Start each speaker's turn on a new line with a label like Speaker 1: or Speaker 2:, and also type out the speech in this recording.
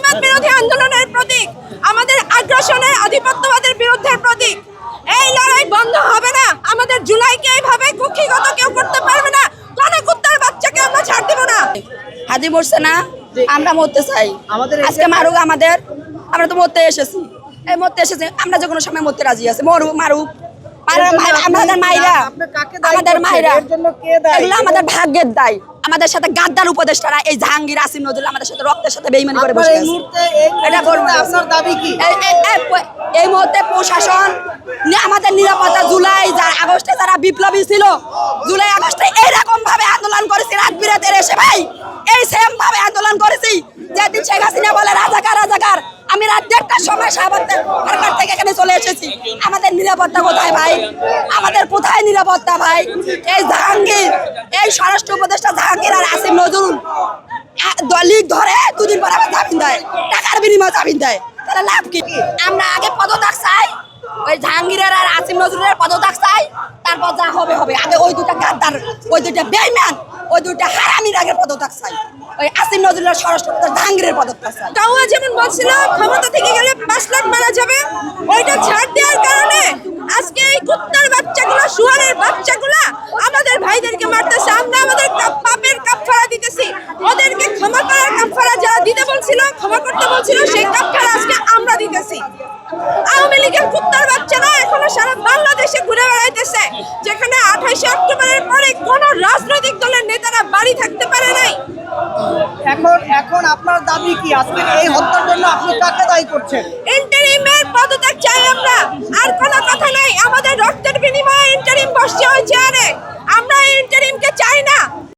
Speaker 1: ফ্যাসিবাদ বিরোধী আন্দোলনের প্রতীক, আমাদের আগ্রাসনের আধিপত্যবাদের বিরুদ্ধে প্রতীক। এই লড়াই বন্ধ হবে না। আমাদের জুলাইকে এইভাবে কুক্ষিগত কেউ করতে পারবে না। কোন কুত্তার বাচ্চাকে আমরা ছাড় দেব না।
Speaker 2: হাদি মরছে না, আমরা মরতে চাই। আজকে মারুক আমাদের, আমরা তো মরতে এসেছি। এই মরতে এসেছি, আমরা যে কোনো সময় মরতে রাজি আছি। মরুক মারুক, আমাদের মাইরা, আমাদের মাইরা, এগুলো আমাদের ভাগ্যের দায়। আমাদের সাথে গাদ্দার উপদেষ্টারা এই জাহাঙ্গীর, আসিম নজরুল আমাদের সাথে রক্তের সাথে বেইমানি করে বসে আছে। এটা বলবো
Speaker 3: আপনার দাবি কি?
Speaker 2: এই মুহূর্তে প্রশাসন আমাদের নিরাপত্তা, জুলাই আগস্টে যারা বিপ্লবী ছিল, জুলাই আগস্টে এইরকম ভাবে আন্দোলন করেছি, রাত বিরাতের এসে ভাই এই সেম ভাবে আন্দোলন করেছি। যেদিন শেখ হাসিনা বলে রাজাকার রাজাকার, আমি রাত 1টার সময় সরকার থেকে এখানে চলে এসেছি। আমাদের নিরাপত্তা কোথায় ভাই? আমাদের কোথায় নিরাপত্তা ভাই? এই জাহাঙ্গীর, এই স্বরাষ্ট্র উপদেষ্টা জাহাঙ্গীর আর আসিম নজরুল দলিক ধরে দুদিন পর আবার জামিন দেয়, টাকার বিনিময়ে জামিন দেয়। তাহলে লাভ কি? আমরা আগে পদত্যাগ চাই, ওই জাহাঙ্গীরের আর আসিম নজরুলের পদত্যাগ চাই, তারপর যা হবে হবে। আগে ওই দুটা গাদ্দার, ওই দুটা বেঈমান, ওই দুটা হারামির আগে পদত্যাগ চাই। ওই আসিম নজরুলের স্বরাষ্ট্র জাহাঙ্গীরের পদত্যাগ চাই।
Speaker 1: কাউয়া যেমন বলছিল ক্ষমতা থেকে গেলে 5 লাখ মারা যাবে, ওইটা ছাড় দেওয়ার কারণে আজকে এই কুত্তার বাচ্চাগুলো, শুয়ারের বাচ্চাগুলো আমাদের ভাইদেরকে মারতেছে। আমরা আমাদের পাপের কাফারা দিতেছি, ওদেরকে ক্ষমা করার কাফারা যারা দিতে বলছিল, ক্ষমা করতে বলছিল, সেই কাফারা আজকে আমরা দিতেছি। আওয়ামী লীগের কুত্তার বাচ্চারা এখনো সারা বাংলাদেশে ঘুরে বেড়াইতেছে, যেখানে 28 অক্টোবরের পরে কোন রাজনৈতিক দলের নেতারা বাড়ি থাকতে পারে নাই।
Speaker 3: এখন আপনার দাবি কি? আজকে এই হত্যার জন্য আপনি কাকে দায়ী করছেন?
Speaker 1: ইন্টারিমের পদত্যাগ চাই আমরা, আর কোনো কথা নাই। আমাদের রক্তের বিনিময়ে ইন্টারিম বসছে ওই চেয়ারে, আমরা এই ইন্টারিমকে চাই না।